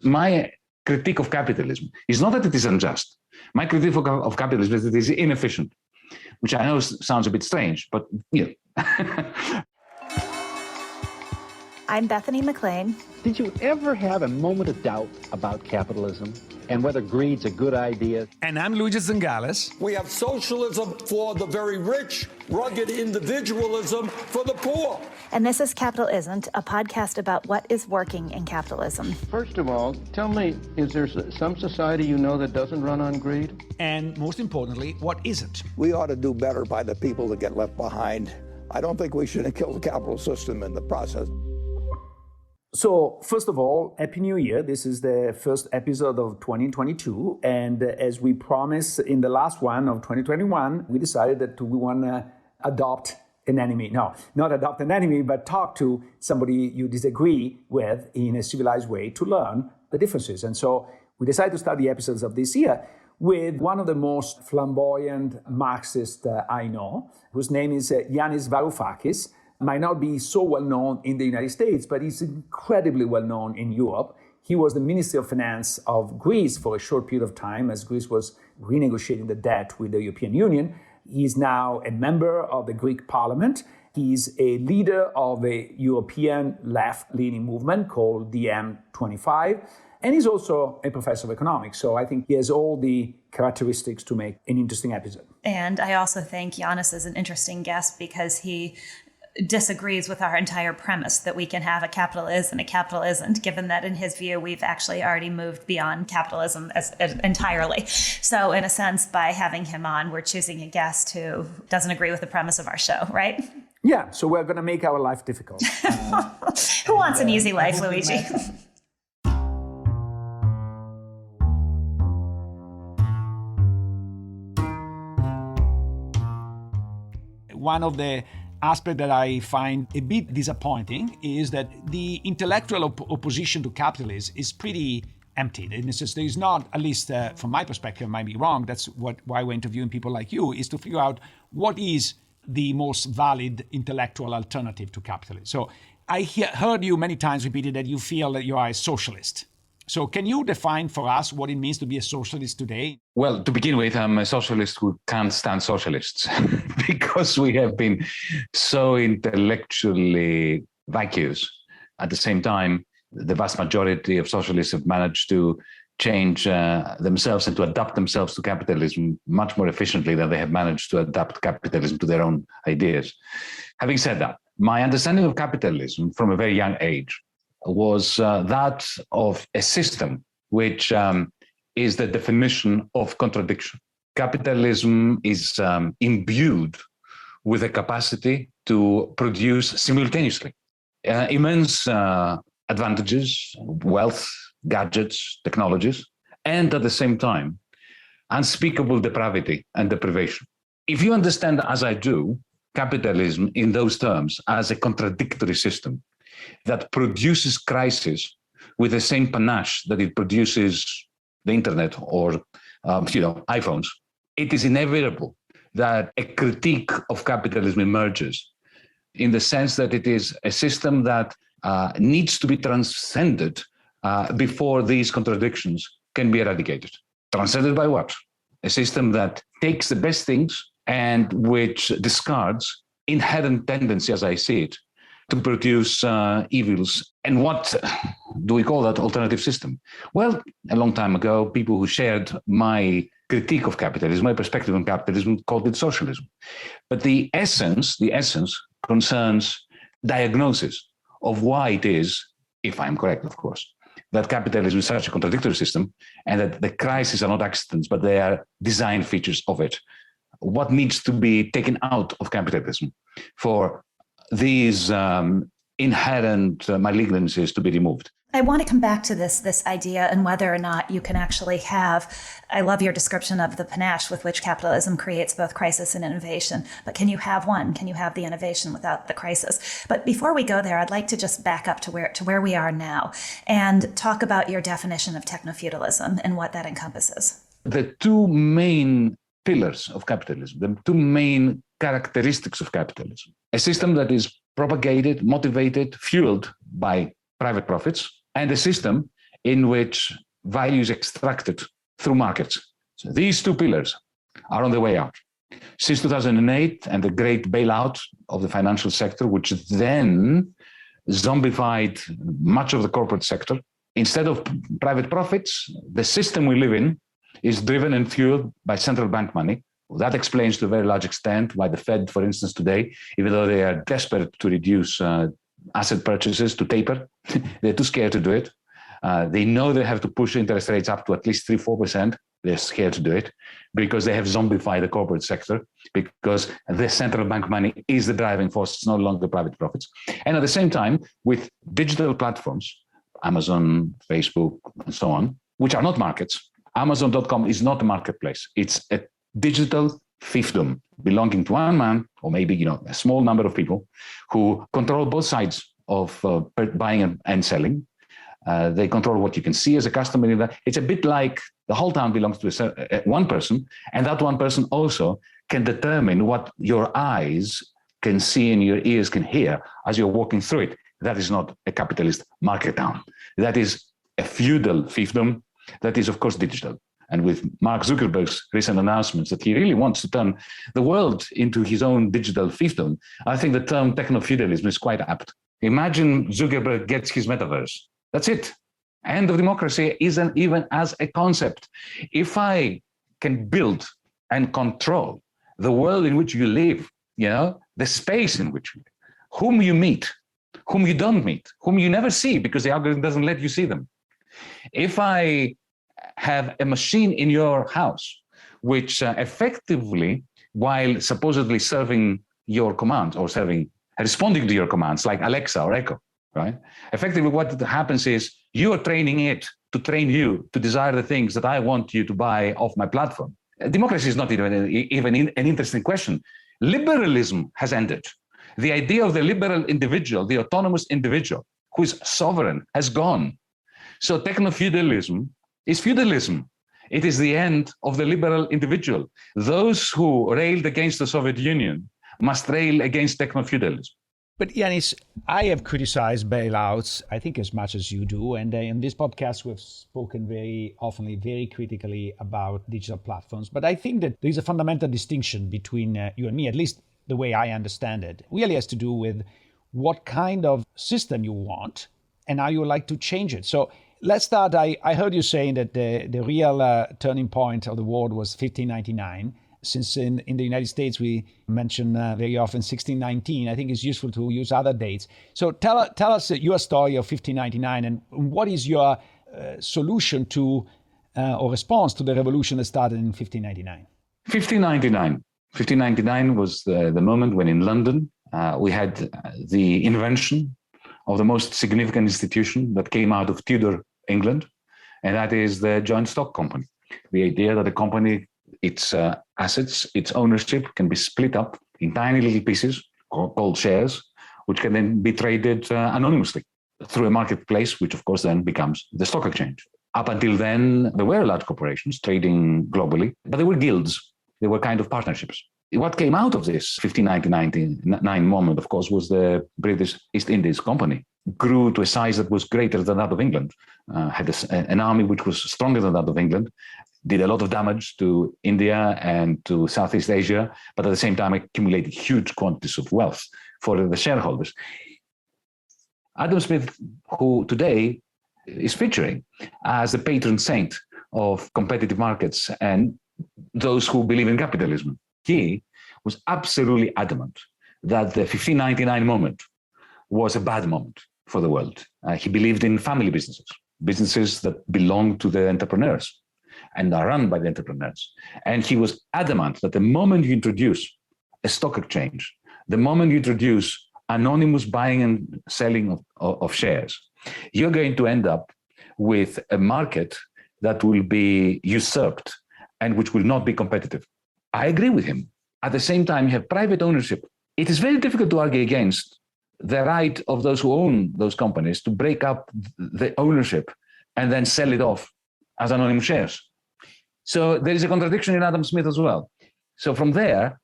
My critique of capitalism is not that it is unjust. My critique of capitalism is that it is inefficient, which I know sounds a bit strange, but yeah. I'm Bethany McLean. Did you ever have a moment of doubt about capitalism and whether greed's a good idea? And I'm Luigi Zingales. We have socialism for the very rich, rugged individualism for the poor. And this is Capitalism, a podcast about what is working in capitalism. First of all, tell me, is there some society you know that doesn't run on greed? And most importantly, what isn't? We ought to do better by the people that get left behind. I don't think we should kill the capital system in the process. So, first of all, Happy New Year. This is the first episode of 2022. And as we promised in the last one of 2021, we decided that we want to adopt an enemy. No, not adopt an enemy, but talk to somebody you disagree with in a civilized way to learn the differences. And so we decided to start the episodes of this year with one of the most flamboyant Marxists I know, whose name is Yanis Varoufakis. Might not be so well known in the United States, but he's incredibly well known in Europe. He was the Minister of Finance of Greece for a short period of time as Greece was renegotiating the debt with the European Union. He's now a member of the Greek parliament. He's a leader of a European left-leaning movement called the M25. And he's also a professor of economics. So I think he has all the characteristics to make an interesting episode. And I also think Yanis is an interesting guest because he disagrees with our entire premise that we can have a capitalist and a capital isn't, given that in his view, we've actually already moved beyond capitalism entirely. So in a sense, by having him on, we're choosing a guest who doesn't agree with the premise of our show, right? Yeah, so we're going to make our life difficult. Who wants an easy life, Luigi? One of the aspect that I find a bit disappointing is that the intellectual opposition to capitalism is pretty empty. In a sense, there is not, at least from my perspective, I might be wrong, that's why we're interviewing people like you, is to figure out what is the most valid intellectual alternative to capitalism. So I heard you many times repeated that you feel that you are a socialist. So can you define for us what it means to be a socialist today? Well, to begin with, I'm a socialist who can't stand socialists because we have been so intellectually vacuous. At the same time, the vast majority of socialists have managed to change themselves and to adapt themselves to capitalism much more efficiently than they have managed to adapt capitalism to their own ideas. Having said that, my understanding of capitalism from a very young age was that of a system which is the definition of contradiction. Capitalism is imbued with a capacity to produce simultaneously immense advantages, wealth, gadgets, technologies, and at the same time, unspeakable depravity and deprivation. If you understand, as I do, capitalism in those terms as a contradictory system, that produces crisis with the same panache that it produces the internet or iPhones, it is inevitable that a critique of capitalism emerges in the sense that it is a system that needs to be transcended before these contradictions can be eradicated. Transcended by what? A system that takes the best things and which discards inherent tendency, as I see it, to produce evils. And what do we call that alternative system? Well, a long time ago, people who shared my critique of capitalism, my perspective on capitalism, called it socialism. But the essence concerns diagnosis of why it is, if I'm correct, of course, that capitalism is such a contradictory system and that the crises are not accidents, but they are design features of it. What needs to be taken out of capitalism for these inherent malignancies to be removed? I want to come back to this idea and whether or not you can actually have, I love your description of the panache with which capitalism creates both crisis and innovation, but can you have one? Can you have the innovation without the crisis? But before we go there, I'd like to just back up to where we are now and talk about your definition of techno-feudalism and what that encompasses. The two main pillars of capitalism, the two main characteristics of capitalism, a system that is propagated, motivated, fueled by private profits, and a system in which value is extracted through markets. So these two pillars are on the way out. Since 2008 and the great bailout of the financial sector, which then zombified much of the corporate sector, instead of private profits, the system we live in is driven and fueled by central bank money. That explains to a very large extent why the Fed, for instance, today, even though they are desperate to reduce asset purchases, to taper, they're too scared to do it. They know they have to push interest rates up to at least 3-4%. They're scared to do it because they have zombified the corporate sector, because the central bank money is the driving force. It's no longer private profits. And at the same time, with digital platforms, Amazon, Facebook, and so on, which are not markets, Amazon.com is not a marketplace. It's a digital fiefdom belonging to one man, or maybe a small number of people who control both sides of buying and selling. They control what you can see as a customer in that. It's a bit like the whole town belongs to one person, and that one person also can determine what your eyes can see and your ears can hear as you're walking through it. That is not a capitalist market town. That is a feudal fiefdom that is, of course, digital. And with Mark Zuckerberg's recent announcements that he really wants to turn the world into his own digital fiefdom, I think the term techno-feudalism is quite apt. Imagine Zuckerberg gets his metaverse. That's it. End of democracy isn't even as a concept. If I can build and control the world in which you live, the space in which you live, whom you meet, whom you don't meet, whom you never see because the algorithm doesn't let you see them. If I have a machine in your house which effectively, while supposedly serving your commands or responding to your commands like Alexa or Echo, right? Effectively, what happens is you are training it to train you to desire the things that I want you to buy off my platform. Democracy is not even an interesting question. Liberalism has ended. The idea of the liberal individual, the autonomous individual, who is sovereign, has gone. So techno-feudalism is feudalism. It is the end of the liberal individual. Those who railed against the Soviet Union must rail against techno-feudalism. But Yanis, I have criticized bailouts, I think, as much as you do. And in this podcast, we've spoken very often, very critically about digital platforms. But I think that there is a fundamental distinction between you and me, at least the way I understand it. Really has to do with what kind of system you want and how you would like to change it. So let's start. I heard you saying that the real turning point of the world was 1599. Since in the United States, we mention very often 1619, I think it's useful to use other dates. So tell us your story of 1599 and what is your solution to or response to the revolution that started in 1599? 1599 was the moment when in London we had the invention of the most significant institution that came out of Tudor England, and that is the joint stock company. The idea that a company, its assets, its ownership can be split up in tiny little pieces called shares, which can then be traded anonymously through a marketplace, which of course then becomes the stock exchange. Up until then, there were large corporations trading globally, but there were guilds. They were kind of partnerships. What came out of this 1599 moment, of course, was the British East Indies Company. Grew to a size that was greater than that of England, had an army which was stronger than that of England, did a lot of damage to India and to Southeast Asia, but at the same time accumulated huge quantities of wealth for the shareholders. Adam Smith, who today is featuring as the patron saint of competitive markets and those who believe in capitalism, he was absolutely adamant that the 1599 moment was a bad moment for the world. He believed in family businesses that belong to the entrepreneurs and are run by the entrepreneurs. And he was adamant that the moment you introduce a stock exchange, the moment you introduce anonymous buying and selling of shares, you're going to end up with a market that will be usurped and which will not be competitive. I agree with him. At the same time, you have private ownership. It is very difficult to argue against the right of those who own those companies to break up the ownership and then sell it off as anonymous shares. So there is a contradiction in Adam Smith as well. So from there,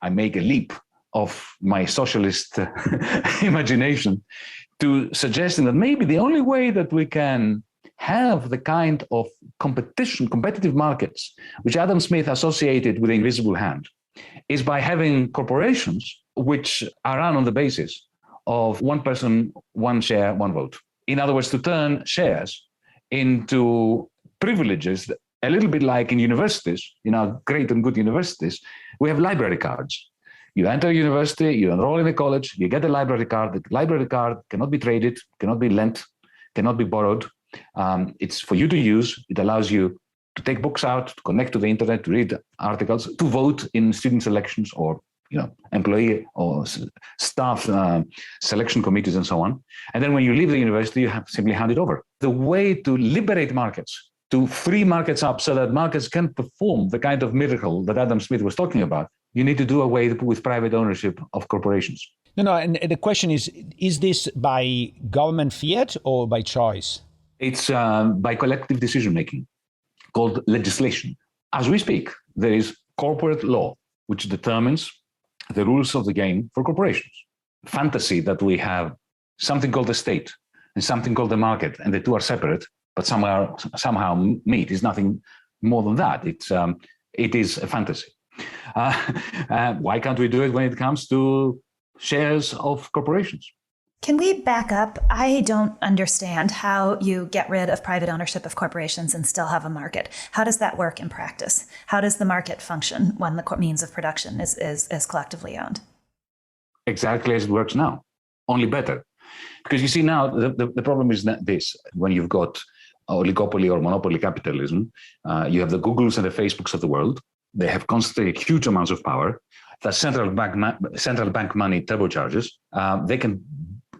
I make a leap of my socialist imagination to suggesting that maybe the only way that we can have the kind of competitive markets, which Adam Smith associated with the invisible hand, is by having corporations which are run on the basis of one person, one share, one vote. In other words, to turn shares into privileges, a little bit like in universities, in our great and good universities, we have library cards. You enter a university, you enroll in a college, you get a library card. The library card cannot be traded, cannot be lent, cannot be borrowed. It's for you to use. It allows you to take books out, to connect to the internet, to read articles, to vote in student selections or employee or staff selection committees and so on. And then when you leave the university, you have to simply hand it over. The way to liberate markets, to free markets up so that markets can perform the kind of miracle that Adam Smith was talking about, you need to do away with private ownership of corporations. No, and the question is this by government fiat or by choice? It's by collective decision-making, called legislation. As we speak, there is corporate law, which determines the rules of the game for corporations. Fantasy that we have something called the state and something called the market, and the two are separate, but somehow meet is nothing more than that. It is a fantasy. Why can't we do it when it comes to shares of corporations? Can we back up? I don't understand how you get rid of private ownership of corporations and still have a market. How does that work in practice? How does the market function when the means of production is collectively owned? Exactly as it works now, only better. Because you see now, the problem is that this, when you've got oligopoly or monopoly capitalism, you have the Googles and the Facebooks of the world. They have concentrated huge amounts of power. The central bank money turbocharges. They can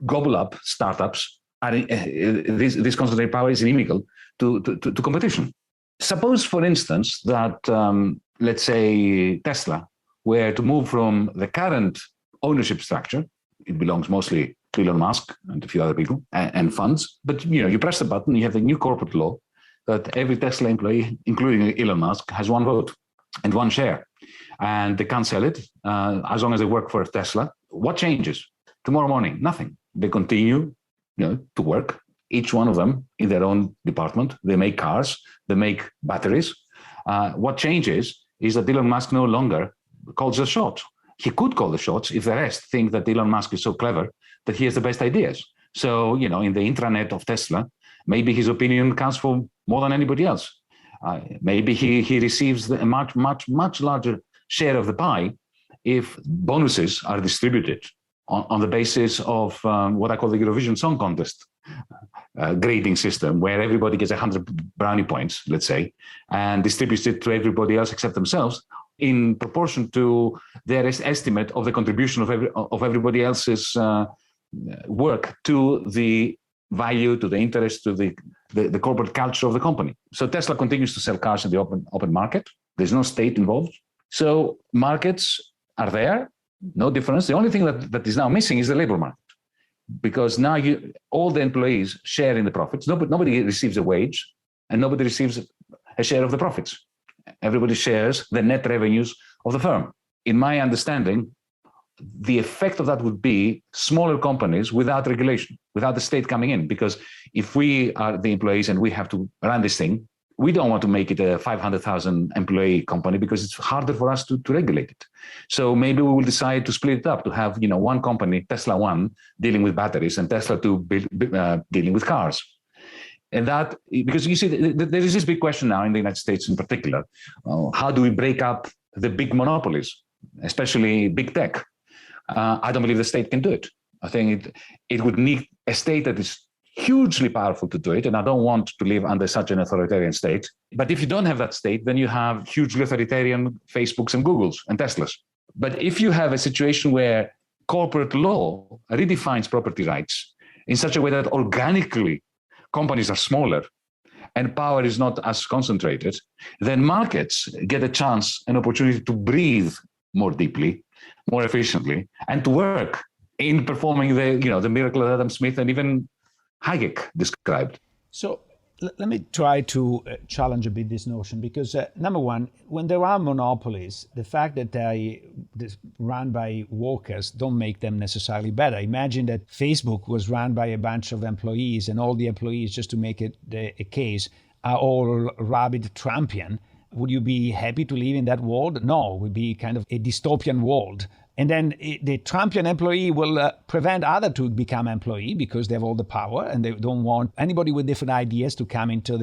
gobble up startups. This concentrated power is inimical to competition. Suppose, for instance, that, let's say, Tesla were to move from the current ownership structure. It belongs mostly to Elon Musk and a few other people and funds. But you press the button, you have the new corporate law that every Tesla employee, including Elon Musk, has one vote and one share. And they can't sell it as long as they work for Tesla. What changes? Tomorrow morning, nothing. They continue to work, each one of them in their own department. They make cars, they make batteries. What changes is that Elon Musk no longer calls the shots. He could call the shots if the rest think that Elon Musk is so clever that he has the best ideas. So, in the intranet of Tesla, maybe his opinion counts for more than anybody else. Maybe he receives a much, much, much larger share of the pie if bonuses are distributed on the basis of what I call the Eurovision Song Contest grading system, where everybody gets 100 brownie points, let's say, and distributes it to everybody else except themselves in proportion to their estimate of the contribution of everybody else's work to the value, to the interest, to the corporate culture of the company. So Tesla continues to sell cars in the open market. There's no state involved. So markets are there, no difference. The only thing that is now missing is the labor market, because now all the employees share in the profits. Nobody receives a wage, and nobody receives a share of the profits. Everybody shares the net revenues of the firm. In my understanding, the effect of that would be smaller companies without regulation, without the state coming in. Because if we are the employees and we have to run this thing, we don't want to make it a 500,000 employee company because it's harder for us to regulate it. So maybe we will decide to split it up, to have one company, Tesla 1, dealing with batteries, and Tesla 2 dealing with cars. And that, because you see, there is this big question now in the United States in particular. How do we break up the big monopolies, especially big tech? I don't believe the state can do it. I think it would need a state that is hugely powerful to do it, and I don't want to live under such an authoritarian state. But if you don't have that state, then you have hugely authoritarian Facebooks and Googles and Teslas. But if you have a situation where corporate law redefines property rights in such a way that organically companies are smaller and power is not as concentrated, then markets get a chance, an opportunity to breathe more deeply, more efficiently, and to work in performing the miracle that Adam Smith and even Hayek described. So Let me try to challenge a bit this notion, because number one, when there are monopolies, the fact that they're run by workers don't make them necessarily better. Imagine that Facebook was run by a bunch of employees, and all the employees, just to make it a case, are all rabid Trumpian. Would you be happy to live in that world? No, it would be kind of a dystopian world. And then the Trumpian employee will prevent others to become employee because they have all the power and they don't want anybody with different ideas to come into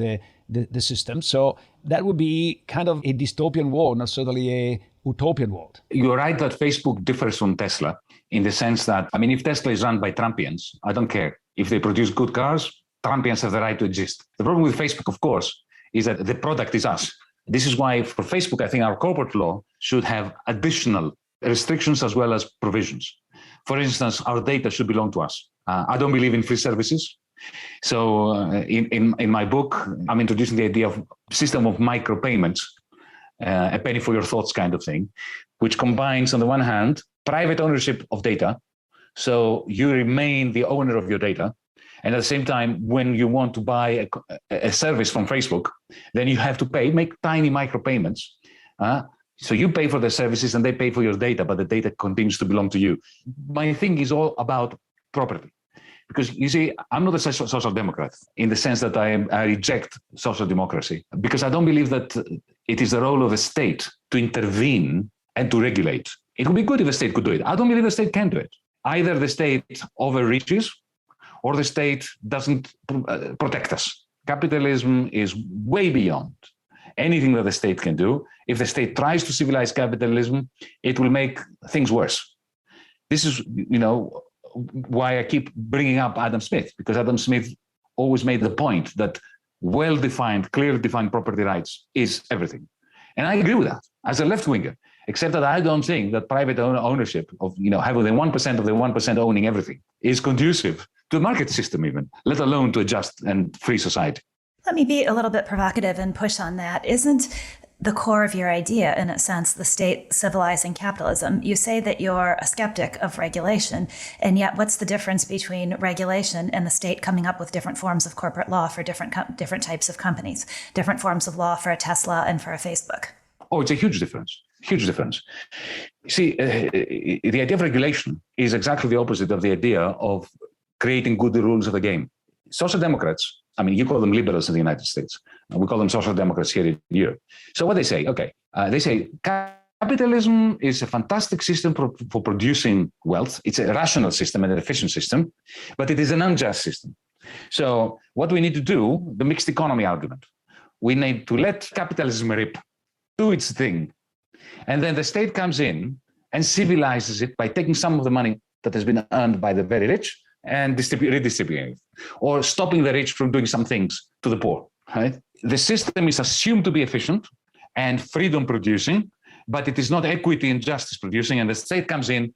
the system. So that would be kind of a dystopian world, not certainly a utopian world. You're right that Facebook differs from Tesla in the sense that, I mean, if Tesla is run by Trumpians, I don't care. If they produce good cars, Trumpians have the right to exist. The problem with Facebook, of course, is that the product is us. This is why for Facebook, I think our corporate law should have additional restrictions as well as provisions. For instance, our data should belong to us. I don't believe in free services. So in my book, I'm introducing the idea of system of micropayments, a penny for your thoughts kind of thing, which combines, on the one hand, private ownership of data. So you remain the owner of your data. And at the same time, when you want to buy a service from Facebook, then you have to make tiny micropayments. So you pay for the services and they pay for your data, but the data continues to belong to you. My thing is all about property. Because you see, I'm not a social democrat in the sense that I reject social democracy, because I don't believe that it is the role of a state to intervene and to regulate. It would be good if a state could do it. I don't believe the state can do it. Either the state overreaches or the state doesn't protect us. Capitalism is way beyond anything that the state can do. If the state tries to civilize capitalism, it will make things worse. This is, why I keep bringing up Adam Smith, because Adam Smith always made the point that well-defined, clearly defined property rights is everything. And I agree with that as a left-winger, except that I don't think that private ownership of, having the 1% of the 1% owning everything is conducive to a market system even, let alone to a just and free society. Let me be a little bit provocative and push on that. Isn't the core of your idea, in a sense, the state civilizing capitalism? You say that you're a skeptic of regulation, and yet what's the difference between regulation and the state coming up with different forms of corporate law for different types of companies, different forms of law for a Tesla and for a Facebook? Oh, it's a huge difference. Huge difference. See, the idea of regulation is exactly the opposite of the idea of creating good rules of the game. Social democrats, you call them liberals in the United States. We call them social democrats here in Europe. So what they say, they say capitalism is a fantastic system for producing wealth. It's a rational system and an efficient system, but it is an unjust system. So what we need to do, the mixed economy argument, we need to let capitalism rip, do its thing. And then the state comes in and civilizes it by taking some of the money that has been earned by the very rich and redistributing it, or stopping the rich from doing some things to the poor, right? The system is assumed to be efficient and freedom producing, but it is not equity and justice producing, and the state comes in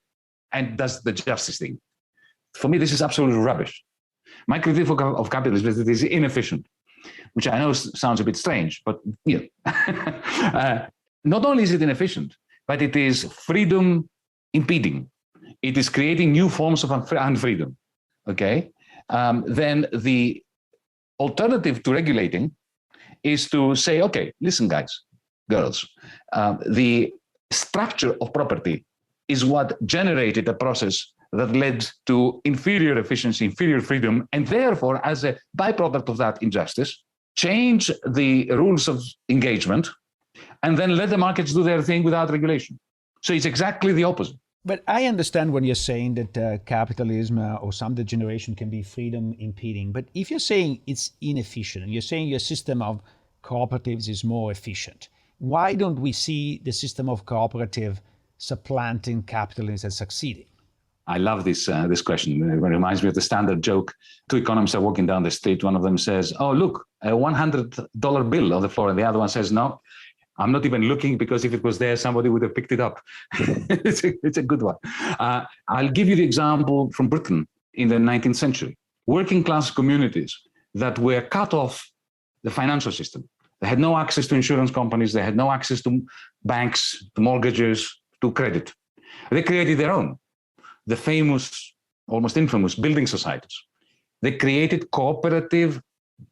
and does the justice thing. For me, this is absolutely rubbish. My critique of capitalism is that it is inefficient, which I know sounds a bit strange, but not only is it inefficient, but it is freedom impeding. It is creating new forms of unfreedom. Okay, then the alternative to regulating is to say, okay, listen, guys, girls, the structure of property is what generated a process that led to inferior efficiency, inferior freedom, and therefore, as a byproduct of that injustice, change the rules of engagement and then let the markets do their thing without regulation. So it's exactly the opposite. But I understand when you're saying that capitalism or some degeneration can be freedom impeding. But if you're saying it's inefficient, and you're saying your system of cooperatives is more efficient, why don't we see the system of cooperative supplanting capitalism and succeeding? I love this question. It reminds me of the standard joke. Two economists are walking down the street. One of them says, oh, look, a $100 bill on the floor. And the other one says, no, I'm not even looking, because if it was there, somebody would have picked it up. It's a good one. I'll give you the example from Britain in the 19th century. Working class communities that were cut off the financial system. They had no access to insurance companies. They had no access to banks, to mortgages, to credit. They created their own, the famous, almost infamous building societies. They created cooperative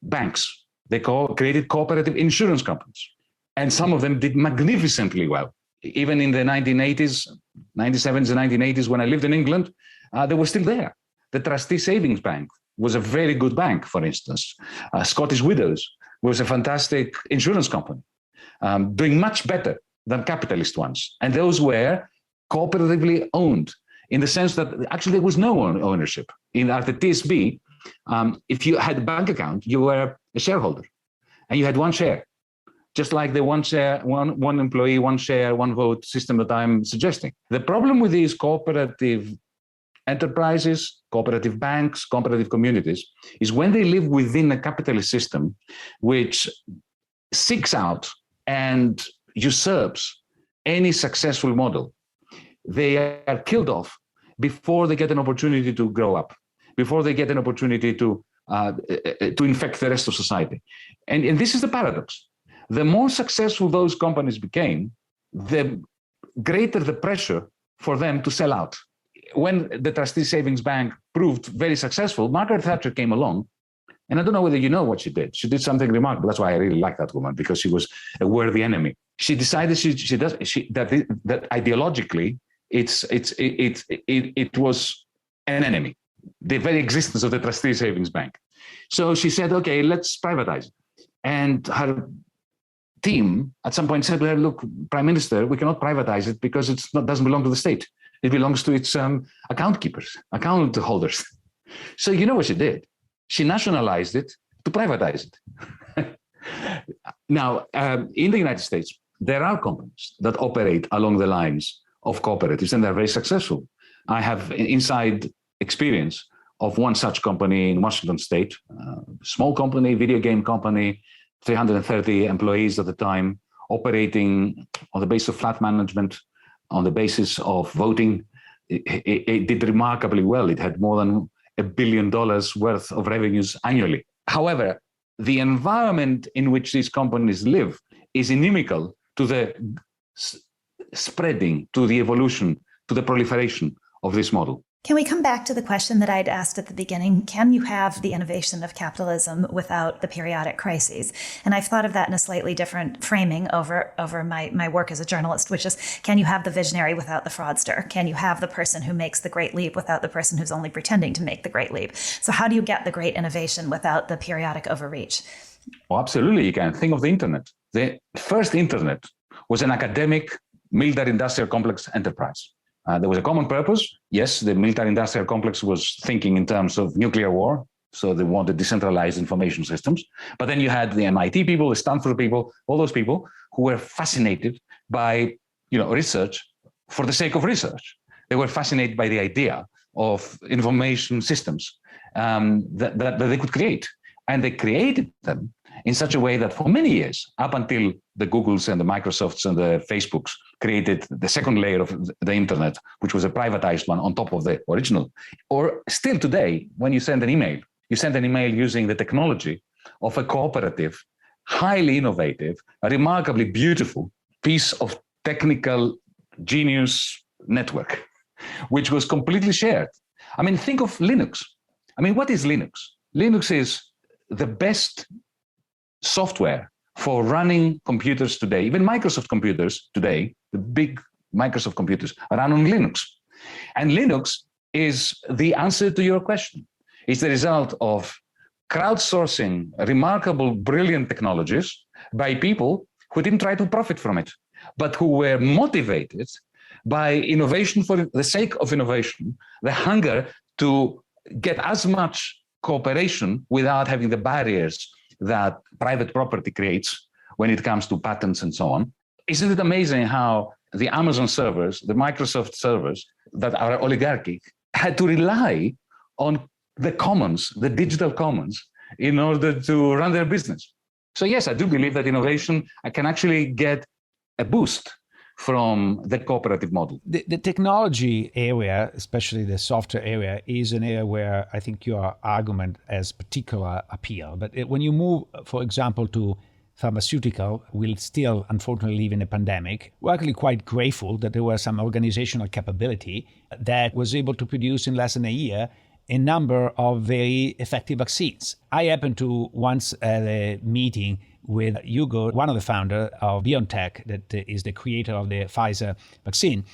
banks They created cooperative insurance companies. And some of them did magnificently well. Even in the 1980s, 1970s and 1980s, when I lived in England, they were still there. The Trustee Savings Bank was a very good bank, for instance. Scottish Widows was a fantastic insurance company, doing much better than capitalist ones. And those were cooperatively owned in the sense that actually there was no ownership. At the TSB, if you had a bank account, you were a shareholder and you had one share. Just like the one employee, one share, one vote system that I'm suggesting. The problem with these cooperative enterprises, cooperative banks, cooperative communities, is when they live within a capitalist system which seeks out and usurps any successful model, they are killed off before they get an opportunity to grow up, before they get an opportunity to infect the rest of society. And this is the paradox. The more successful those companies became, the greater the pressure for them to sell out. When the Trustee Savings Bank proved very successful, Margaret Thatcher came along, and I don't know whether you know what she did. She did something remarkable. That's why I really like that woman, because she was a worthy enemy. She decided that ideologically it was an enemy, the very existence of the Trustee Savings Bank. So she said, okay, let's privatize it. And her team at some point said to her, look, Prime Minister, we cannot privatize it because it doesn't belong to the state. It belongs to its account keepers, account holders. So you know what she did? She nationalized it to privatize it. Now, in the United States, there are companies that operate along the lines of cooperatives, and they're very successful. I have inside experience of one such company in Washington State, small company, video game company, 330 employees at the time, operating on the basis of flat management, on the basis of voting. It did remarkably well. It had more than $1 billion worth of revenues annually. However, the environment in which these companies live is inimical to the spreading, to the evolution, to the proliferation of this model. Can we come back to the question that I'd asked at the beginning? Can you have the innovation of capitalism without the periodic crises? And I've thought of that in a slightly different framing over my work as a journalist, which is, can you have the visionary without the fraudster? Can you have the person who makes the great leap without the person who's only pretending to make the great leap? So how do you get the great innovation without the periodic overreach? Oh, absolutely, you can. Think of the internet. The first internet was an academic military-industrial complex enterprise. There was a common purpose. Yes, the military-industrial complex was thinking in terms of nuclear war, so they wanted decentralized information systems. But then you had the MIT people, the Stanford people, all those people who were fascinated by, research for the sake of research. They were fascinated by the idea of information systems that they could create. And they created them in such a way that for many years, up until the Googles and the Microsofts and the Facebooks created the second layer of the internet, which was a privatized one on top of the original. Or still today, when you send an email using the technology of a cooperative, highly innovative, a remarkably beautiful piece of technical genius network, which was completely shared. I mean, think of Linux. I mean, what is Linux? Linux is the best software for running computers today. Even Microsoft computers today, the big Microsoft computers, run on Linux. And Linux is the answer to your question. It's the result of crowdsourcing remarkable, brilliant technologies by people who didn't try to profit from it, but who were motivated by innovation for the sake of innovation, the hunger to get as much cooperation without having the barriers that private property creates when it comes to patents and so on. Isn't it amazing how the Amazon servers, the Microsoft servers that are oligarchic, had to rely on the commons, the digital commons, in order to run their business? So yes, I do believe that innovation can actually get a boost from the cooperative model. The technology area, especially the software area, is an area where I think your argument has particular appeal. But when you move, for example, to pharmaceutical, we'll still unfortunately live in a pandemic. We're actually quite grateful that there was some organizational capability that was able to produce in less than a year a number of very effective vaccines. I happened to once at a meeting with Hugo, one of the founders of BioNTech, that is the creator of the Pfizer vaccine.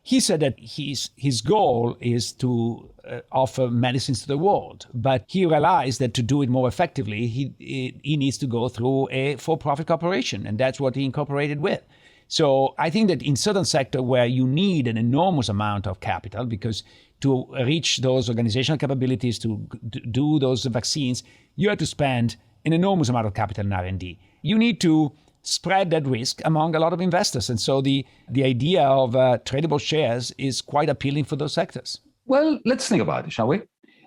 He said that his goal is to offer medicines to the world, but he realized that to do it more effectively, he needs to go through a for-profit corporation, and that's what he incorporated with. So I think that in certain sectors where you need an enormous amount of capital, because to reach those organizational capabilities to do those vaccines, you have to spend an enormous amount of capital in R&D. You need to spread that risk among a lot of investors. And so the idea of tradable shares is quite appealing for those sectors. Well, let's think about it, shall we?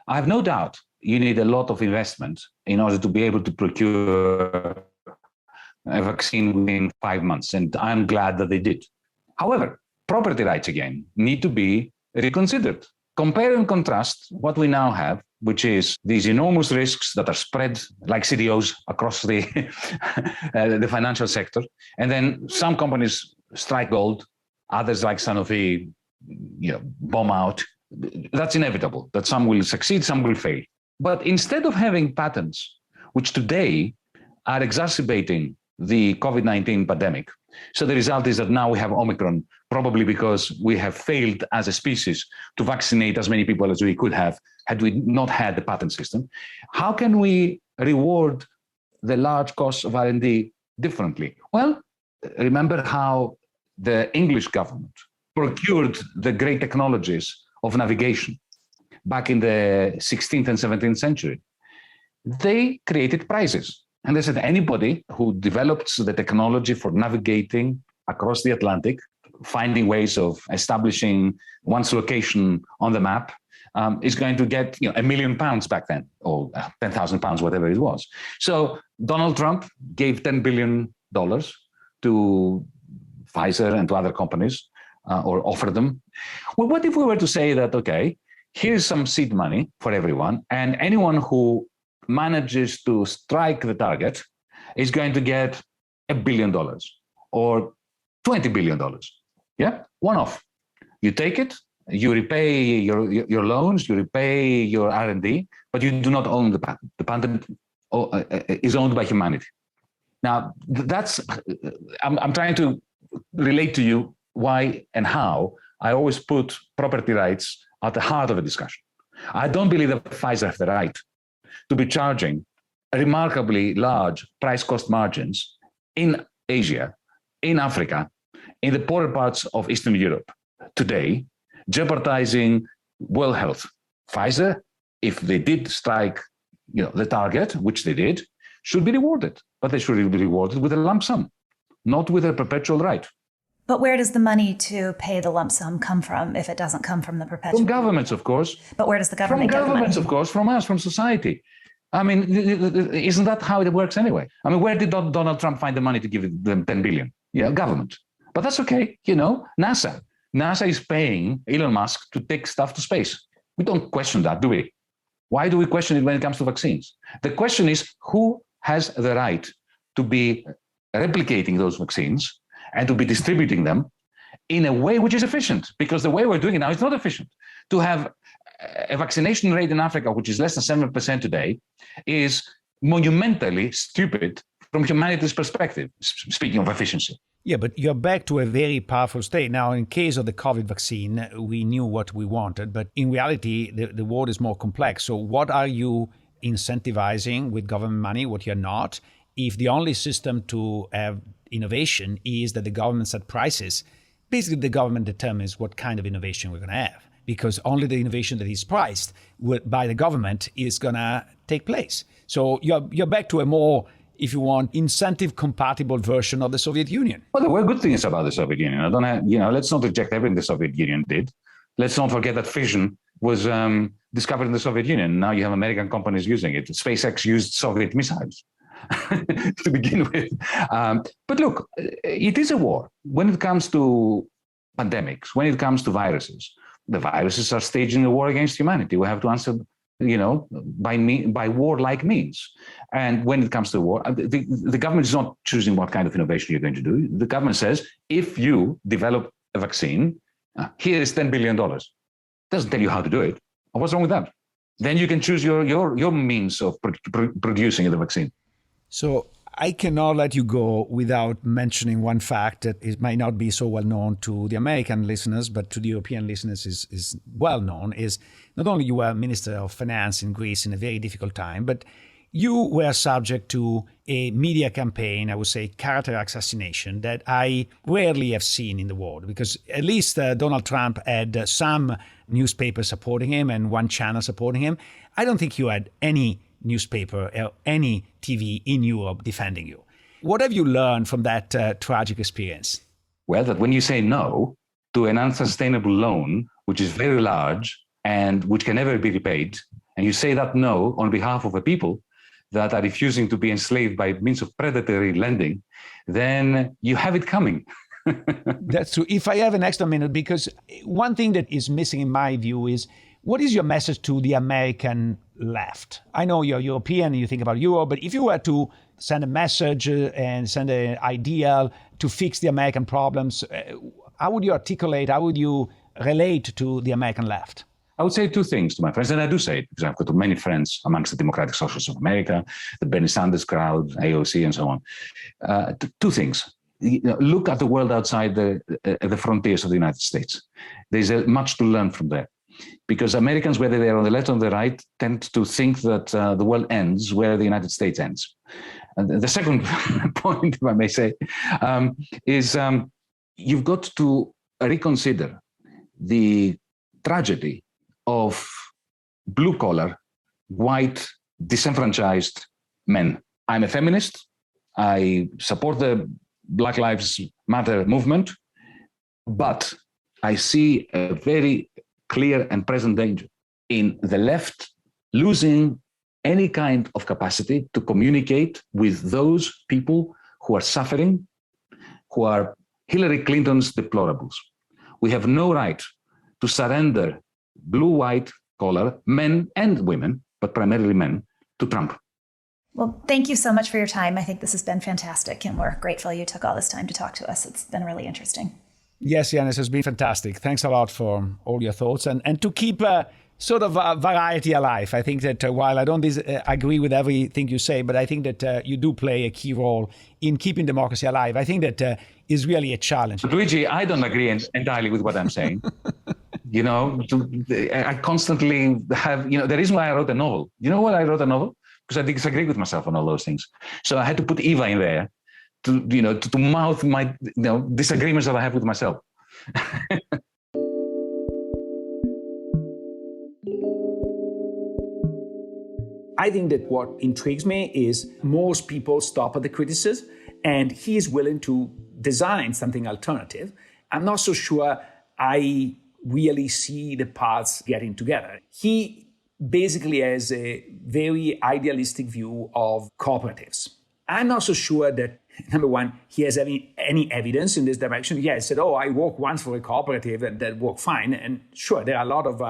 I have no doubt you need a lot of investment in order to be able to procure a vaccine within 5 months, and I'm glad that they did. However, property rights, again, need to be reconsidered. Compare and contrast what we now have, which is these enormous risks that are spread like CDOs across the, the financial sector. And then some companies strike gold, others like Sanofi, bomb out. That's inevitable, that some will succeed, some will fail. But instead of having patents, which today are exacerbating the COVID-19 pandemic, so the result is that now we have Omicron, probably because we have failed as a species to vaccinate as many people as we could have had we not had the patent system. How can we reward the large costs of R&D differently? Well, remember how the English government procured the great technologies of navigation back in the 16th and 17th century. They created prizes. And they said anybody who develops the technology for navigating across the Atlantic, finding ways of establishing one's location on the map, is going to get £1 million back then, or £10,000, whatever it was. So Donald Trump gave $10 billion to Pfizer and to other companies, or offered them. Well, what if we were to say that, okay, here's some seed money for everyone, and anyone who manages to strike the target is going to get $1 billion or $20 billion. Yeah, one off. You take it, you repay your loans, you repay your R&D, but you do not own the patent. The patent is owned by humanity. Now, I'm trying to relate to you why and how I always put property rights at the heart of a discussion. I don't believe that Pfizer have the right to be charging remarkably large price-cost margins in Asia, in Africa, in the poorer parts of Eastern Europe today, jeopardizing world health. Pfizer, if they did strike the target, which they did, should be rewarded. But they should be rewarded with a lump sum, not with a perpetual right. But where does the money to pay the lump sum come from if it doesn't come from the perpetual? From governments, of course. But where does the government get the money? From governments, of course, from us, from society. I mean, isn't that how it works anyway? I mean, where did Donald Trump find the money to give them $10 billion? Yeah, government. But that's okay. NASA. NASA is paying Elon Musk to take stuff to space. We don't question that, do we? Why do we question it when it comes to vaccines? The question is, who has the right to be replicating those vaccines and to be distributing them in a way which is efficient? Because the way we're doing it now is not efficient. To have a vaccination rate in Africa, which is less than 7% today, is monumentally stupid from humanity's perspective, speaking of efficiency. Yeah, but you're back to a very powerful state. Now, in case of the COVID vaccine, we knew what we wanted, but in reality, the world is more complex. So what are you incentivizing with government money, what you're not? If the only system to have innovation is that the government set prices, basically the government determines what kind of innovation we're going to have, because only the innovation that is priced by the government is going to take place. So you're back to a more, if you want, incentive-compatible version of the Soviet Union. Well, there were good things about the Soviet Union. Let's not reject everything the Soviet Union did. Let's not forget that fission was discovered in the Soviet Union. Now you have American companies using it. SpaceX used Soviet missiles to begin with. But look, it is a war. When it comes to pandemics, when it comes to viruses, the viruses are staging a war against humanity. We have to answer by warlike means. And when it comes to war, the government is not choosing what kind of innovation you're going to do. The government says, if you develop a vaccine, here is $10 billion. Doesn't tell you how to do it. What's wrong with that? then you can choose your means of producing the vaccine. So I cannot let you go without mentioning one fact that it might not be so well known to the American listeners, but to the European listeners is well known, is not only you were Minister of Finance in Greece in a very difficult time, but you were subject to a media campaign, I would say character assassination, that I rarely have seen in the world, because at least Donald Trump had some newspapers supporting him and one channel supporting him. I don't think you had any newspaper or any TV in Europe defending you. What have you learned from that tragic experience? Well, that when you say no to an unsustainable loan, which is very large and which can never be repaid, and you say that no on behalf of the people that are refusing to be enslaved by means of predatory lending, then you have it coming. That's true. If I have an extra minute, because one thing that is missing in my view is, what is your message to the American left? I know you're European and you think about Europe, but if you were to send a message and send an ideal to fix the American problems, how would you articulate, how would you relate to the American left? I would say two things to my friends, and I do say it because I've got many friends amongst the Democratic Socialists of America, the Bernie Sanders crowd, AOC, and so on. Two things. Look at the world outside the frontiers of the United States. There's much to learn from there. Because Americans, whether they're on the left or on the right, tend to think that the world ends where the United States ends. And the second point, if I may say, is you've got to reconsider the tragedy of blue-collar, white, disenfranchised men. I'm a feminist. I support the Black Lives Matter movement, but I see a very clear and present danger in the left losing any kind of capacity to communicate with those people who are suffering, who are Hillary Clinton's deplorables. We have no right to surrender blue-white collar men and women, but primarily men, to Trump. Well, thank you so much for your time. I think this has been fantastic, and we're grateful you took all this time to talk to us. It's been really interesting. Yes, Yanis, it's been fantastic. Thanks a lot for all your thoughts and to keep sort of variety alive. I think that while I don't agree with everything you say, but I think that you do play a key role in keeping democracy alive. I think that is really a challenge. But Luigi, I don't agree entirely with what I'm saying. I constantly have, the reason why I wrote a novel, you know why I wrote a novel? Because I disagree with myself on all those things. So I had to put Eva in there to mouth my disagreements that I have with myself. I think that what intrigues me is most people stop at the criticism, and he is willing to design something alternative. I'm not so sure I really see the paths getting together. He basically has a very idealistic view of cooperatives. I'm not so sure that, number one, he has any evidence in this direction. Yeah, he said, I worked once for a cooperative and that worked fine. And sure, there are a lot of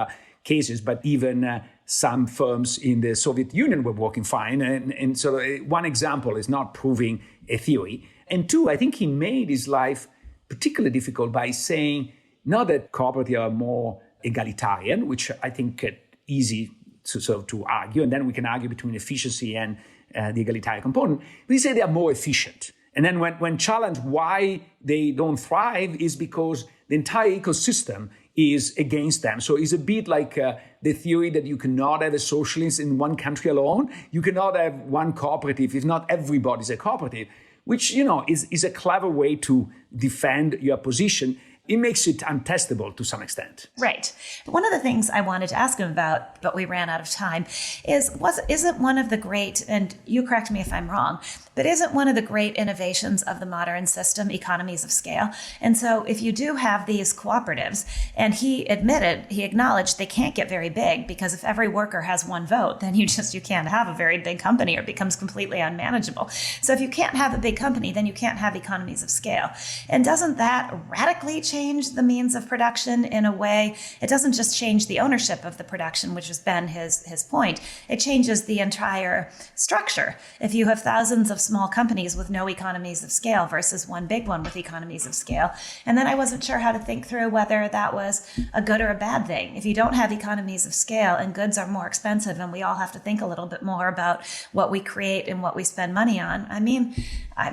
cases, but even some firms in the Soviet Union were working fine. And so one example is not proving a theory. And two, I think he made his life particularly difficult by saying, not that cooperatives are more egalitarian, which I think easy to argue, and then we can argue between efficiency and the egalitarian component. We say they are more efficient. And then when challenged why they don't thrive is because the entire ecosystem is against them. So it's a bit like the theory that you cannot have a socialist in one country alone. You cannot have one cooperative if not everybody's a cooperative, which, is a clever way to defend your position. It makes it untestable to some extent. Right. One of the things I wanted to ask him about, but we ran out of time, isn't one of the great, and you correct me if I'm wrong, but isn't one of the great innovations of the modern system economies of scale? And so if you do have these cooperatives, and he acknowledged they can't get very big, because if every worker has one vote, then you can't have a very big company, or it becomes completely unmanageable. So if you can't have a big company, then you can't have economies of scale. And doesn't that radically change change the means of production in a way. It doesn't just change the ownership of the production, which has been his point. It changes the entire structure. If you have thousands of small companies with no economies of scale versus one big one with economies of scale. And then I wasn't sure how to think through whether that was a good or a bad thing. If you don't have economies of scale and goods are more expensive and we all have to think a little bit more about what we create and what we spend money on, I mean,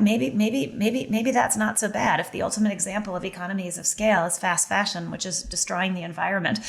maybe that's not so bad. If the ultimate example of economies of scale is fast fashion, which is destroying the environment,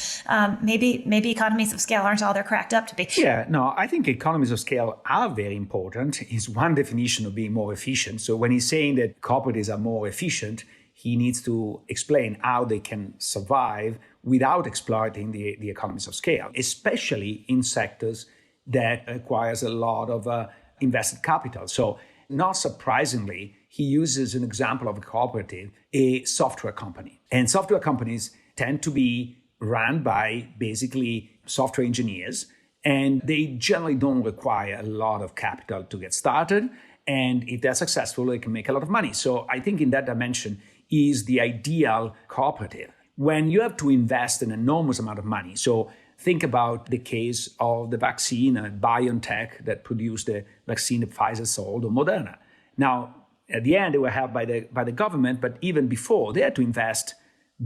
maybe economies of scale aren't all they're cracked up to be. Yeah, no, I think economies of scale are very important. It's one definition of being more efficient. So when he's saying that cooperatives are more efficient, he needs to explain how they can survive without exploiting the economies of scale, especially in sectors that requires a lot of invested capital. So not surprisingly, he uses an example of a cooperative, a software company. And software companies tend to be run by basically software engineers, and they generally don't require a lot of capital to get started. And if they're successful, they can make a lot of money. So I think in that dimension is the ideal cooperative. When you have to invest an enormous amount of money, so think about the case of the vaccine, BioNTech, that produced the vaccine that Pfizer sold, or Moderna. Now, at the end, they were helped by the government, but even before, they had to invest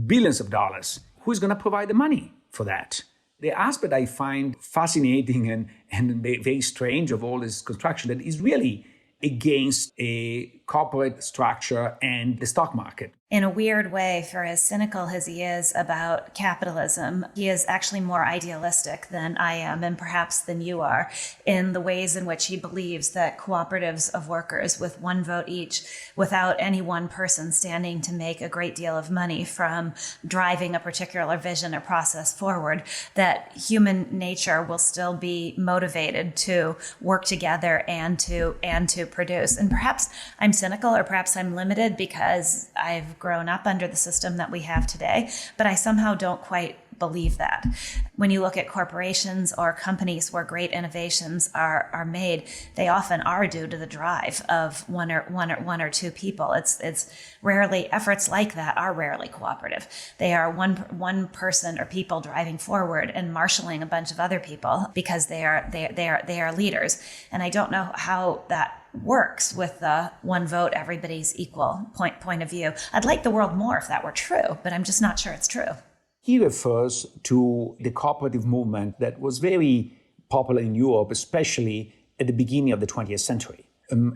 billions of dollars. Who's going to provide the money for that? The aspect I find fascinating and very strange of all this construction that is really against a corporate structure and the stock market. In a weird way, for as cynical as he is about capitalism, he is actually more idealistic than I am, and perhaps than you are, in the ways in which he believes that cooperatives of workers with one vote each, without any one person standing to make a great deal of money from driving a particular vision or process forward, that human nature will still be motivated to work together and to produce. And perhaps I'm cynical, or perhaps I'm limited because I've grown up under the system that we have today, but I somehow don't quite believe that. When you look at corporations or companies where great innovations are made, they often are due to the drive of one or two people. It's rarely, efforts like that are rarely cooperative. They are one person or people driving forward and marshaling a bunch of other people because they are leaders. And I don't know how that works with the one vote, everybody's equal point of view. I'd like the world more if that were true, but I'm just not sure it's true. He refers to the cooperative movement that was very popular in Europe, especially at the beginning of the 20th century.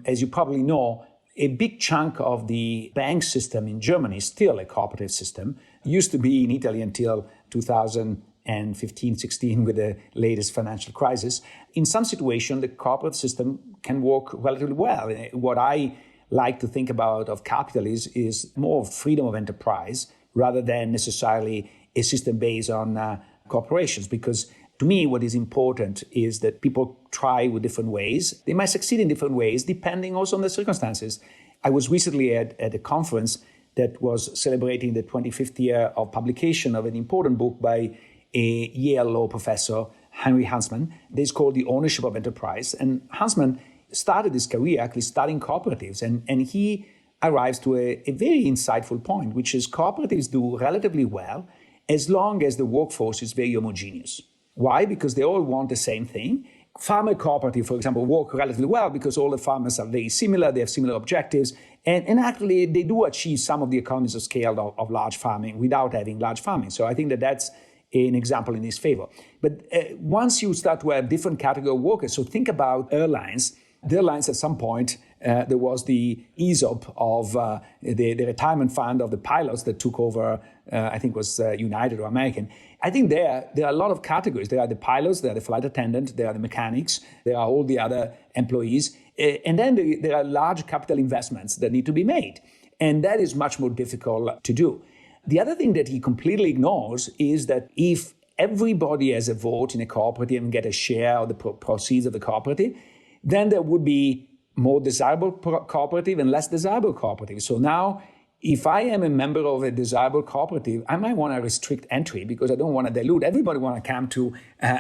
As you probably know, a big chunk of the bank system in Germany is still a cooperative system. It used to be in Italy until 2015-16 with the latest financial crisis. In some situations, the cooperative system can work relatively well. What I like to think about of capitalism is more freedom of enterprise rather than necessarily a system based on corporations. Because to me, what is important is that people try with different ways. They might succeed in different ways, depending also on the circumstances. I was recently at a conference that was celebrating the 25th year of publication of an important book by a Yale law professor, Henry Huntsman. This is called The Ownership of Enterprise. And Huntsman started his career actually studying cooperatives. And he arrives to a very insightful point, which is cooperatives do relatively well as long as the workforce is very homogeneous. Why? Because they all want the same thing. Farmer cooperative, for example, work relatively well because all the farmers are very similar, they have similar objectives, and actually they do achieve some of the economies of scale of large farming without having large farming. So I think that that's an example in his favor. But once you start to have different category of workers, so think about airlines. The airlines at some point, there was the ESOP of the retirement fund of the pilots that took over, I think it was United or American. I think there are a lot of categories. There are the pilots, there are the flight attendants, there are the mechanics, there are all the other employees. And then there are large capital investments that need to be made. And that is much more difficult to do. The other thing that he completely ignores is that if everybody has a vote in a cooperative and get a share of the proceeds of the cooperative, then there would be more desirable cooperative and less desirable cooperative. So now if I am a member of a desirable cooperative, I might want to restrict entry because I don't want to dilute. Everybody want to come to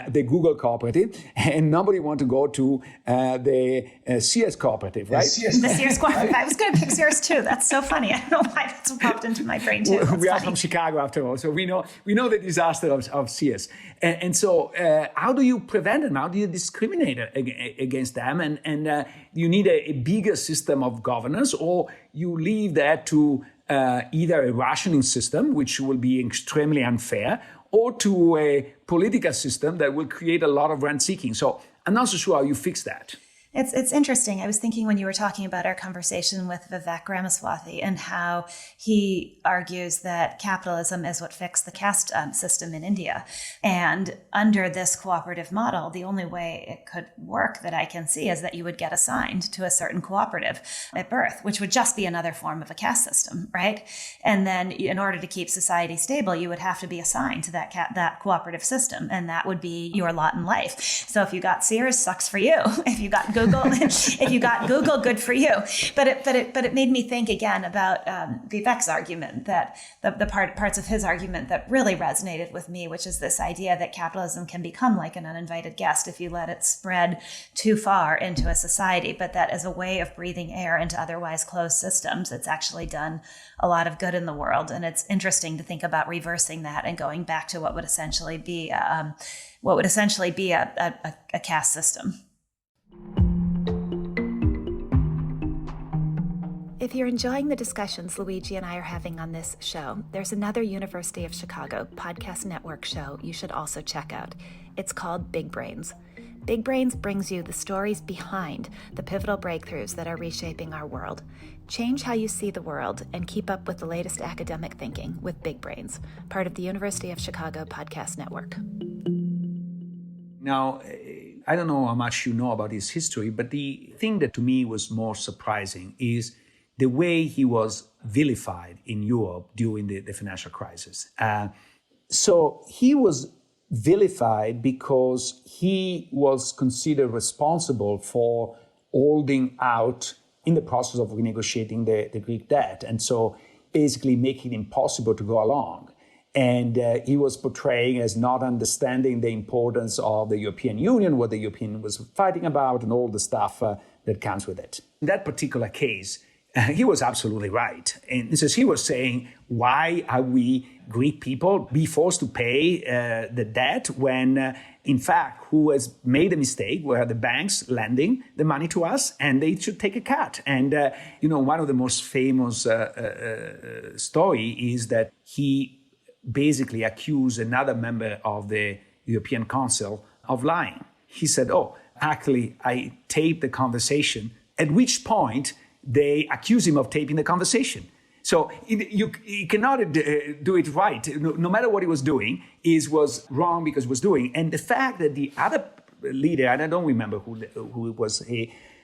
the Google cooperative, and nobody want to go to the Sears cooperative, right? The Sears cooperative. I was going to pick Sears too. That's so funny. I don't know why that's popped into my brain too. We are from Chicago after all, so we know the disaster of Sears. And so how do you prevent them? How do you discriminate against them? And you need a bigger system of governance, or you leave that to either a rationing system, which will be extremely unfair, or to a political system that will create a lot of rent-seeking. So I'm not so sure how you fix that. It's interesting. I was thinking when you were talking about our conversation with Vivek Ramaswamy and how he argues that capitalism is what fixed the caste system in India. And under this cooperative model, the only way it could work that I can see is that you would get assigned to a certain cooperative at birth, which would just be another form of a caste system, right? And then in order to keep society stable, you would have to be assigned to that cooperative system. And that would be your lot in life. So if you got Sears, sucks for you. If you got Google, if you got Google, good for you. But it made me think again about Vivek's argument, that the parts of his argument that really resonated with me, which is this idea that capitalism can become like an uninvited guest if you let it spread too far into a society, but that as a way of breathing air into otherwise closed systems, it's actually done a lot of good in the world. And it's interesting to think about reversing that and going back to what would essentially be a caste system. If you're enjoying the discussions Luigi and I are having on this show, there's another University of Chicago podcast network show you should also check out. It's called Big Brains. Big Brains brings you the stories behind the pivotal breakthroughs that are reshaping our world. Change how you see the world and keep up with the latest academic thinking with Big Brains, part of the University of Chicago podcast network. Now, I don't know how much you know about his history, but the thing that to me was more surprising is the way he was vilified in Europe during the financial crisis. So he was vilified because he was considered responsible for holding out in the process of renegotiating the Greek debt. And so basically making it impossible to go along. And he was portraying as not understanding the importance of the European Union, what the European Union was fighting about, and all the stuff that comes with it. In that particular case, he was absolutely right. And so he was saying, why are we Greek people be forced to pay the debt when, in fact, who has made a mistake were the banks lending the money to us, and they should take a cut. And, one of the most famous story is that he basically accused another member of the European Council of lying. He said, actually, I taped the conversation, at which point they accuse him of taping the conversation. So you cannot do it right. No matter what he was doing, it was wrong because he was doing. And the fact that the other leader, and I don't remember who it was,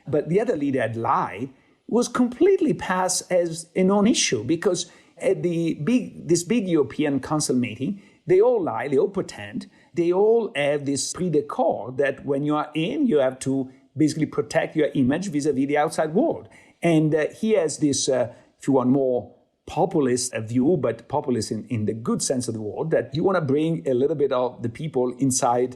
but the other leader had lied, was completely passed as a non-issue, because at this big European Council meeting, they all lie, they all pretend, they all have this predecor that when you are in, you have to basically protect your image vis-a-vis the outside world. And he has this, if you want, more populist view, but populist in the good sense of the word, that you want to bring a little bit of the people inside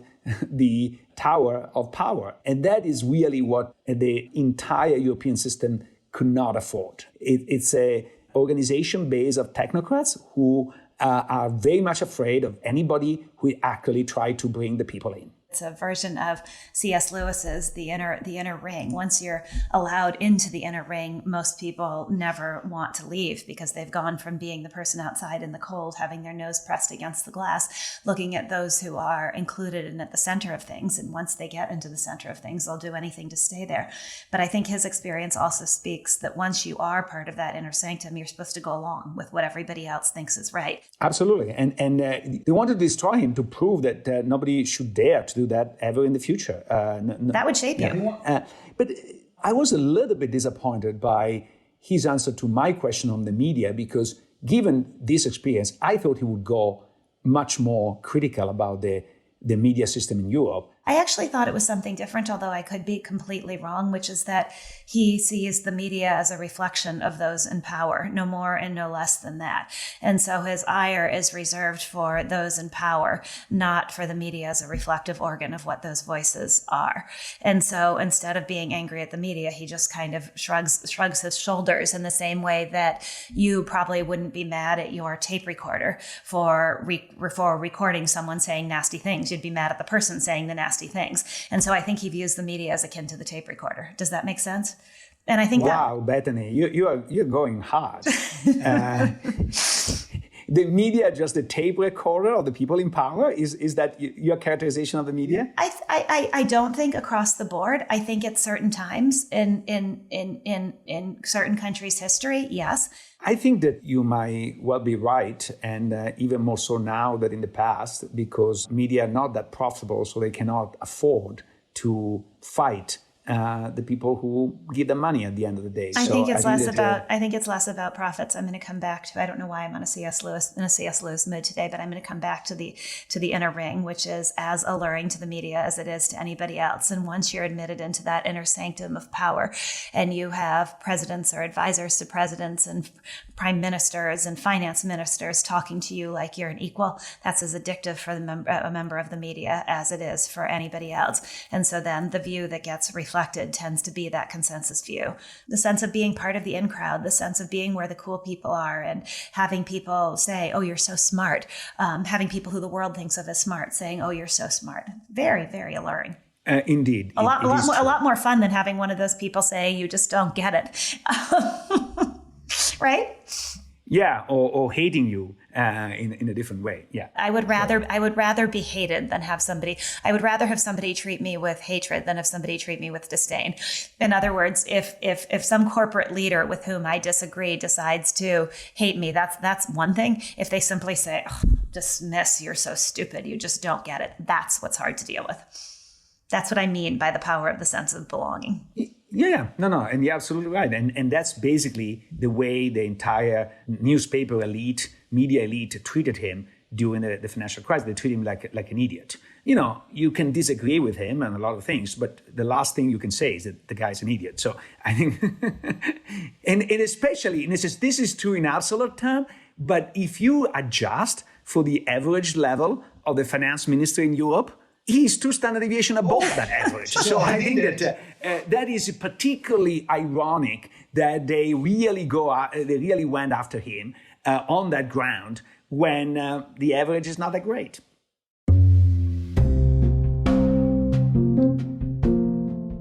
the tower of power. And that is really what the entire European system could not afford. It's a organization based of technocrats who are very much afraid of anybody who actually try to bring the people in. It's a version of C.S. Lewis's The Inner Ring. Once you're allowed into the inner ring, most people never want to leave because they've gone from being the person outside in the cold, having their nose pressed against the glass, looking at those who are included and at the center of things. And once they get into the center of things, they'll do anything to stay there. But I think his experience also speaks that once you are part of that inner sanctum, you're supposed to go along with what everybody else thinks is right. Absolutely. And they wanted to destroy him to prove that nobody should dare to do that ever in the future. That would shape you. But I was a little bit disappointed by his answer to my question on the media, because given this experience, I thought he would go much more critical about the media system in Europe. I actually thought it was something different, although I could be completely wrong, which is that he sees the media as a reflection of those in power, no more and no less than that. And so his ire is reserved for those in power, not for the media as a reflective organ of what those voices are. And so instead of being angry at the media, he just kind of shrugs his shoulders in the same way that you probably wouldn't be mad at your tape recorder for recording someone saying nasty things. You'd be mad at the person saying the nasty things. And so I think he views the media as akin to the tape recorder. Does that make sense? And I think wow, Bethany, you're going hard. The media, just the tape recorder of the people in power? Is that your characterization of the media? I don't think across the board. I think at certain times in certain countries' history, yes. I think that you might well be right, and even more so now than in the past, because media are not that profitable, so they cannot afford to fight the people who give them money at the end of the day. I think it's less about profits. I'm going to come back to, I don't know why I'm on a C.S. Lewis mood today, but I'm going to come back to the inner ring, which is as alluring to the media as it is to anybody else. And once you're admitted into that inner sanctum of power, and you have presidents or advisors to presidents and prime ministers and finance ministers talking to you like you're an equal, that's as addictive for a member of the media as it is for anybody else. And so then the view that gets reflected tends to be that consensus view. The sense of being part of the in crowd, the sense of being where the cool people are, and having people say, oh, you're so smart. Having people who the world thinks of as smart saying, oh, you're so smart. Very, very alluring. Indeed. A lot more fun than having one of those people say, you just don't get it. Right? Yeah, or hating you in a different way. Yeah. I would rather be hated than have somebody. I would rather have somebody treat me with hatred than have somebody treat me with disdain. In other words, if some corporate leader with whom I disagree decides to hate me, that's one thing. If they simply say, oh, dismiss, you're so stupid, you just don't get it, that's what's hard to deal with. That's what I mean by the power of the sense of belonging. Yeah, no, and you're absolutely right. And that's basically the way the entire newspaper elite, media elite treated him during the financial crisis. They treated him like an idiot. You know, you can disagree with him on a lot of things, but the last thing you can say is that the guy's an idiot. So I think, and especially, and this is true in absolute term, but if you adjust for the average level of the finance minister in Europe, he's 2 standard deviation above that average. So I think that that is particularly ironic that they really went after him on that ground when the average is not that great.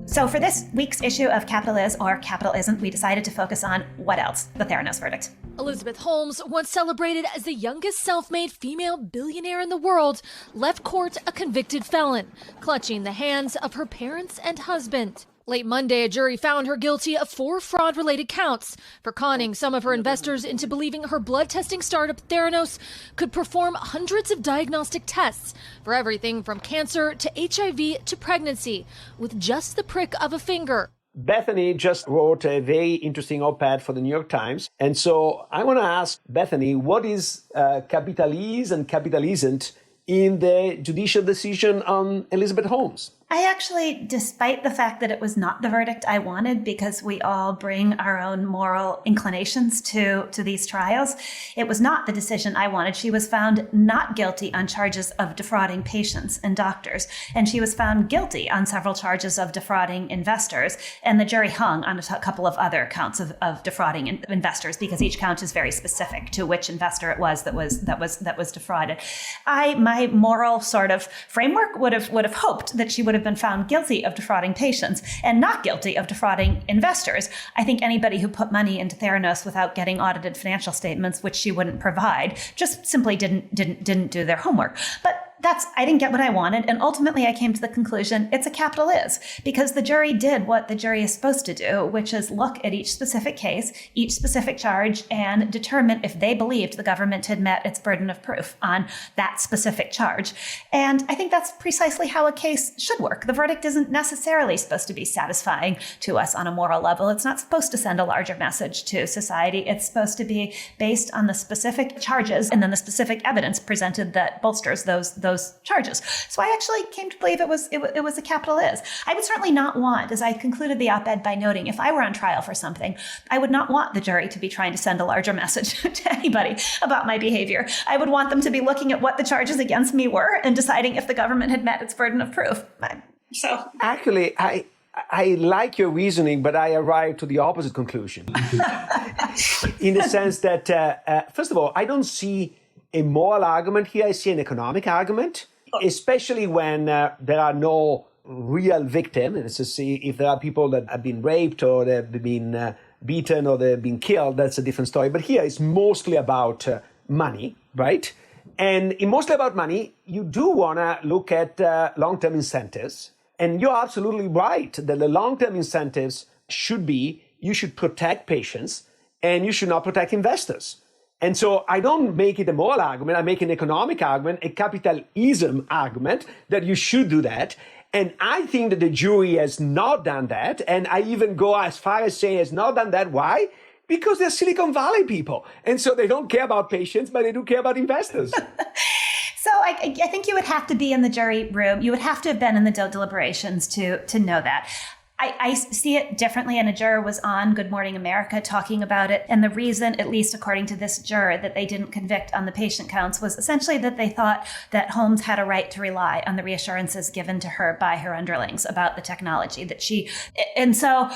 So for this week's issue of Capitalism or Capitalism, we decided to focus on what else? The Theranos verdict. Elizabeth Holmes, once celebrated as the youngest self-made female billionaire in the world, left court a convicted felon, clutching the hands of her parents and husband. Late Monday, a jury found her guilty of 4 fraud-related counts for conning some of her investors into believing her blood testing startup Theranos could perform hundreds of diagnostic tests for everything from cancer to HIV to pregnancy with just the prick of a finger. Bethany just wrote a very interesting op-ed for the New York Times. And so I want to ask Bethany, what is capitalism and capitalism in the judicial decision on Elizabeth Holmes? I actually, despite the fact that it was not the verdict I wanted, because we all bring our own moral inclinations to these trials, it was not the decision I wanted. She was found not guilty on charges of defrauding patients and doctors, and she was found guilty on several charges of defrauding investors, and the jury hung on a couple of other counts of defrauding investors, because each count is very specific to which investor it was that was defrauded. My moral sort of framework would have hoped that she would have been found guilty of defrauding patients and not guilty of defrauding investors. I think anybody who put money into Theranos without getting audited financial statements, which she wouldn't provide, just simply didn't do their homework. But I didn't get what I wanted, and ultimately I came to the conclusion it's a capital is, because the jury did what the jury is supposed to do, which is look at each specific case, each specific charge, and determine if they believed the government had met its burden of proof on that specific charge. And I think that's precisely how a case should work. The verdict isn't necessarily supposed to be satisfying to us on a moral level. It's not supposed to send a larger message to society. It's supposed to be based on the specific charges and then the specific evidence presented that bolsters those those charges. So I actually came to believe it was a capital is. I would certainly not want, as I concluded the op-ed by noting, if I were on trial for something, I would not want the jury to be trying to send a larger message to anybody about my behavior. I would want them to be looking at what the charges against me were and deciding if the government had met its burden of proof. So actually, I like your reasoning, but I arrived to the opposite conclusion. In the sense that, first of all, I don't see a moral argument here. I see an economic argument, especially when there are no real victims. Let's just see if there are people that have been raped or they've been beaten or they've been killed. That's a different story. But here it's mostly about money, right? And in mostly about money, you do want to look at long-term incentives. And you're absolutely right that the long-term incentives should be, you should protect patients and you should not protect investors. And so I don't make it a moral argument, I make an economic argument, a capitalism argument that you should do that. And I think that the jury has not done that. And I even go as far as saying has not done that. Why? Because they're Silicon Valley people. And so they don't care about patients, but they do care about investors. So I think you would have to be in the jury room. You would have to have been in the deliberations to know that. I see it differently, and a juror was on Good Morning America talking about it. And the reason, at least according to this juror, that they didn't convict on the patient counts was essentially that they thought that Holmes had a right to rely on the reassurances given to her by her underlings about the technology that she, and so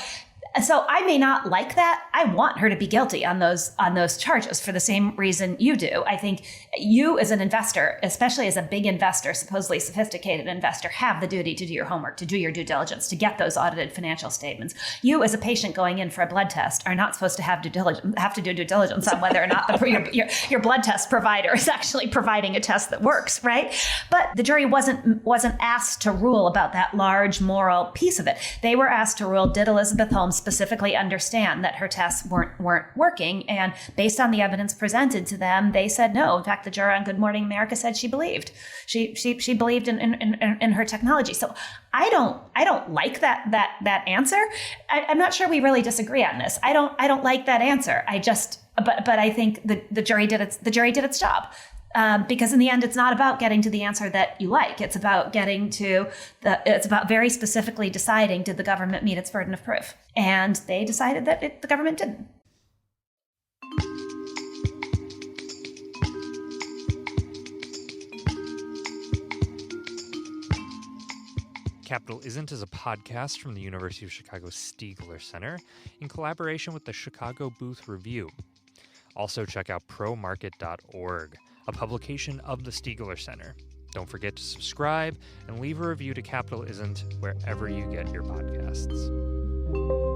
I may not like that. I want her to be guilty on those charges for the same reason you do. I think you as an investor, especially as a big investor, supposedly sophisticated investor, have the duty to do your homework, to do your due diligence, to get those audited financial statements. You as a patient going in for a blood test are not supposed to have to do due diligence on whether or not your blood test provider is actually providing a test that works, right? But the jury wasn't asked to rule about that large moral piece of it. They were asked to rule, did Elizabeth Holmes specifically understand that her tests weren't working? And based on the evidence presented to them, they said no. In fact, the juror on Good Morning America said she believed. She believed in her technology. So I don't like that answer. I'm not sure we really disagree on this. I don't like that answer. But I think the jury did its job. Because in the end, it's not about getting to the answer that you like. It's about it's about very specifically deciding, did the government meet its burden of proof? And they decided that the government didn't. Capital Isn't is a podcast from the University of Chicago Stiegler Center in collaboration with the Chicago Booth Review. Also check out promarket.org, a publication of the Stiegler Center. Don't forget to subscribe and leave a review to Capital Isn't wherever you get your podcasts.